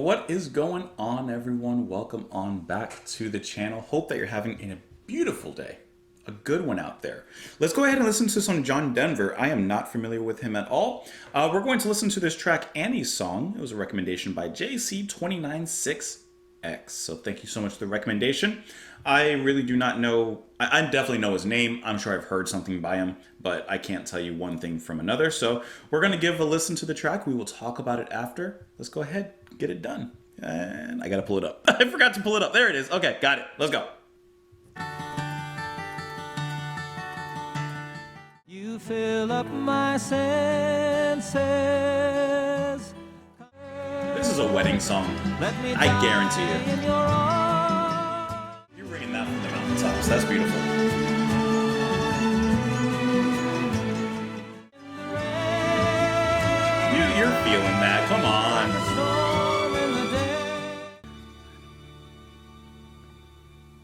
What is going on, everyone? Welcome on back to the channel. Hope that you're having a beautiful day. A good one out there. Let's go ahead and listen to some John Denver. I am not familiar with him at all. We're going to listen to this track, Annie's Song. It was a recommendation by JC296X. So thank you so much for the recommendation. I really do not know. I definitely know his name. I'm sure I've heard something by him, but I can't tell you one thing from another. So we're going to give a listen to the track. We will talk about it after. Let's go ahead, get it done. And I got to pull it up. I forgot to pull it up. There it is. Okay, got it. Let's go. You fill up my senses. This is a wedding song. I guarantee you. You're ringing that from the mountaintops. That's beautiful. You're feeling that. Come on.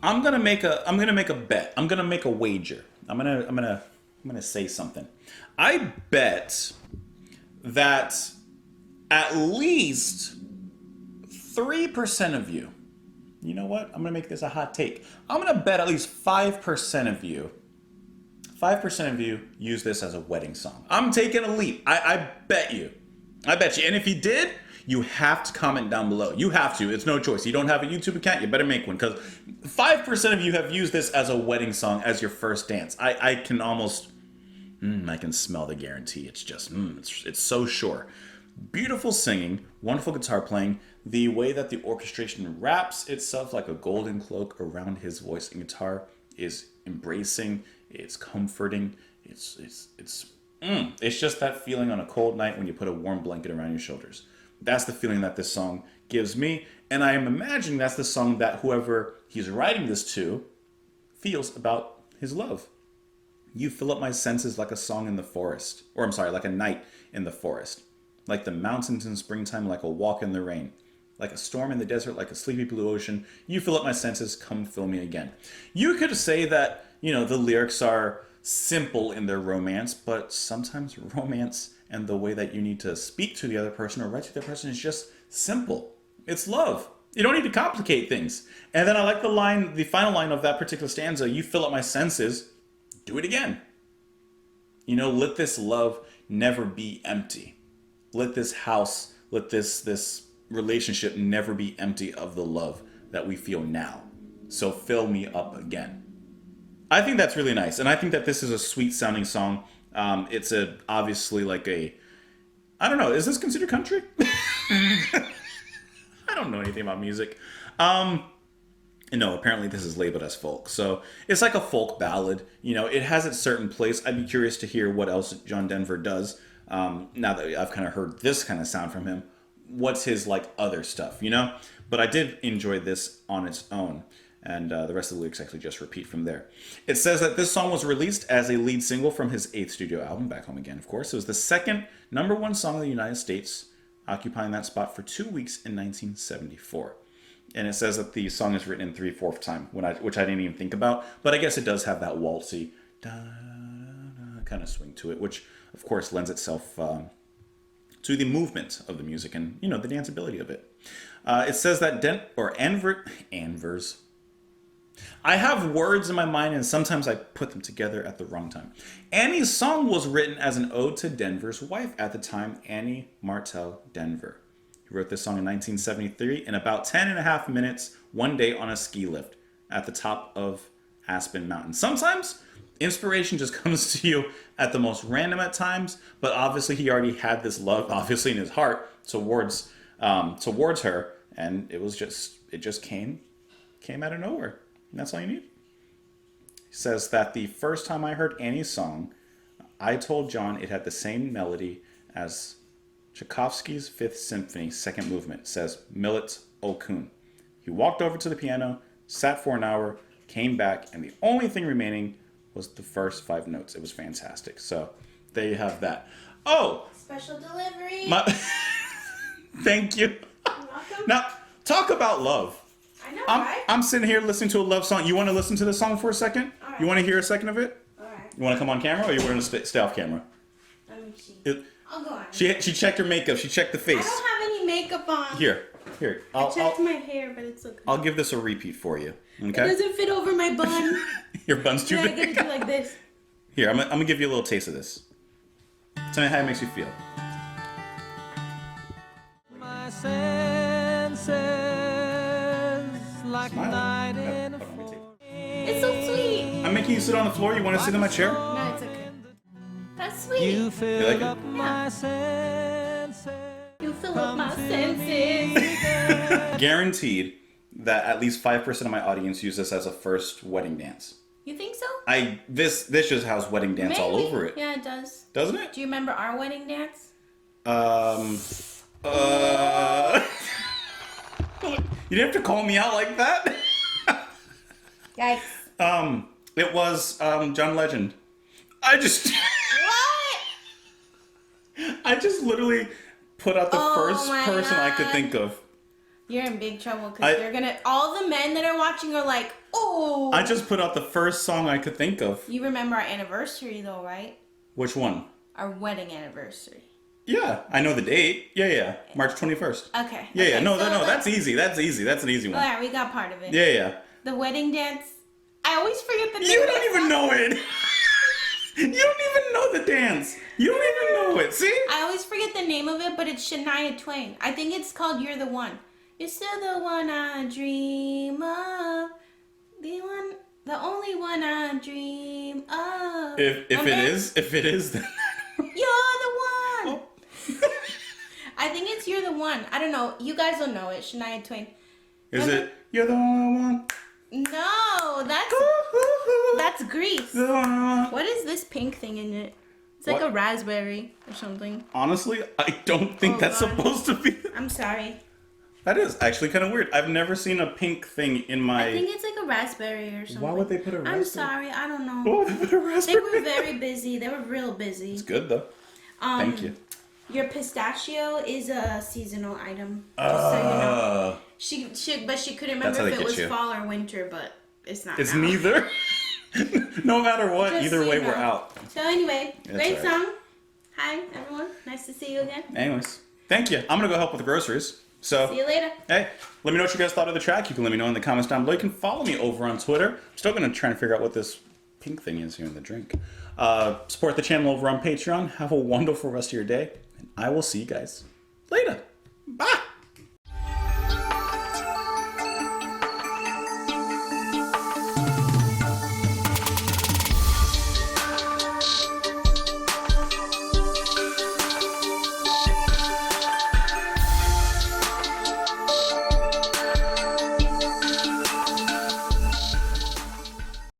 I'm gonna make a bet. I'm gonna make a wager. I'm gonna say something. I bet that at least 3% of you, you know what? I'm gonna make this a hot take. I'm gonna bet at least 5% of you, 5% of you use this as a wedding song. I'm taking a leap. I bet you. I bet you. And if you did, you have to comment down below. You have to. It's no choice. You don't have a YouTube account, you better make one, because 5% of you have used this as a wedding song as your first dance. I can almost, I can smell the guarantee. It's just, it's so sure. Beautiful singing, wonderful guitar playing. The way that the orchestration wraps itself like a golden cloak around his voice and guitar is embracing. It's comforting. It's just that feeling on a cold night when you put a warm blanket around your shoulders. That's the feeling that this song gives me. And I am imagining that's the song that whoever he's writing this to feels about his love. You fill up my senses like a song in the forest. Or I'm sorry, like a night in the forest. Like the mountains in springtime, like a walk in the rain. Like a storm in the desert, like a sleepy blue ocean. You fill up my senses, come fill me again. You could say that, the lyrics are simple in their romance, but sometimes romance and the way that you need to speak to the other person or write to the other person is just simple. It's love. You don't need to complicate things. And then I like the final line of that particular stanza, you fill up my senses, do it again. Let this love never be empty. Let this house, let this relationship never be empty of the love that we feel now. So fill me up again. I think that's really nice. And I think that this is a sweet sounding song. It's obviously like I don't know, is this considered country? I don't know anything about music. No, apparently this is labeled as folk. So it's like a folk ballad. It has its certain place. I'd be curious to hear what else John Denver does. Now that I've kind of heard this kind of sound from him, what's his other stuff, But I did enjoy this on its own. And the rest of the lyrics actually just repeat from there. It says that this song was released as a lead single from his 8th studio album, Back Home Again, of course. It was the second #1 song in the United States, occupying that spot for 2 weeks in 1974. And it says that the song is written in 3/4 time, which I didn't even think about. But I guess it does have that waltzy kind of swing to it, which, of course, lends itself to the movement of the music and, the danceability of it. It says that Anvers. I have words in my mind and sometimes I put them together at the wrong time. Annie's Song was written as an ode to Denver's wife at the time, Annie Martell Denver. He wrote this song in 1973 in about 10.5 minutes, one day on a ski lift at the top of Aspen Mountain. Sometimes inspiration just comes to you at the most random at times, but obviously he already had this love, obviously in his heart, towards her, and it just came out of nowhere. And that's all you need. He says that the first time I heard Annie's Song, I told John it had the same melody as Tchaikovsky's Fifth Symphony, second movement, says Millet Okun. He walked over to the piano, sat for an hour, came back, and the only thing remaining was the first 5 notes. It was fantastic. So there you have that. Oh! Special delivery! Thank you. You're welcome. Now, talk about love. I know, right? I'm sitting here listening to a love song. You want to listen to the song for a second? All right. You want to hear a second of it? All right. You want to come on camera or you want to stay off camera? Let me see. It- I'll go on. she checked her makeup. She checked the I face. don't have any makeup on. Here. I checked my hair, but it's okay. I'll give this a repeat for you. It Okay. doesn't fit over my bun. Your bun's too Yeah, I gotta big. do like this. Here, I'm gonna give you a little taste of this. Tell me how it makes you feel. My senses like Smile. night Yep, in a hold on, let me take- forest. It's so sweet. I'm making you sit on the floor. You want to sit in my chair? No, it's okay. That's sweet. You You, fill like it? up my senses. fill up my senses. Guaranteed that at least 5% of my audience use this as a first wedding dance. You think so? This just has wedding dance all Maybe. over it, Yeah, it does. doesn't it? Do you remember our wedding dance? You didn't have to call me out like that. Yikes. It was John Legend. I just What? I just literally put out the Oh first my person I could God. think of. You're in big trouble because I- they're gonna. All the men that are watching are like, oh. I just put out the first song I could think of. You remember our anniversary though, right? Which one? Our wedding anniversary. Yeah, I know the date. Yeah. March 21st. Okay. Yeah. okay, No, so, no, like- that's easy. That's easy. That's an easy one. Alright, we got part of it. Yeah. The wedding dance. I always forget the name. You of don't it. even know it. You don't even know the dance. You don't even know it. See? I always forget the name of it, but it's Shania Twain. I think it's called "You're the One." You're still the one I dream of. The only one I dream of. If Remember? it is, then You're the one. I think it's "You're the One." I don't know. You guys don't know it. Shania Twain. is it? You're the only one. No, that's Grease. The only one. What is this pink thing in it? It's like What? a raspberry or something. Honestly, I don't think Oh, that's God. supposed to be. I'm sorry. That is actually kind of weird. I've never seen a pink thing in my. I think it's like a raspberry or something. Why would they put a raspberry? I'm sorry, I don't know. Oh, they put a They raspberry. were very busy. They were real busy. It's good though. Thank you. Your pistachio is a seasonal item. Just so you know. She but she couldn't That's how remember they if it get was you. fall or winter, but it's not. It's now. neither. No matter what, Just either so way, you we're know. out. So anyway, That's great all right. song. Hi everyone, nice to see you again. Anyways, thank you. I'm gonna go help with the groceries. So. See you later. Hey, let me know what you guys thought of the track. You can let me know in the comments down below. You can follow me over on Twitter. I'm still going to try and figure out what this pink thing is here in the drink. Support the channel over on Patreon. Have a wonderful rest of your day. And I will see you guys later. Bye.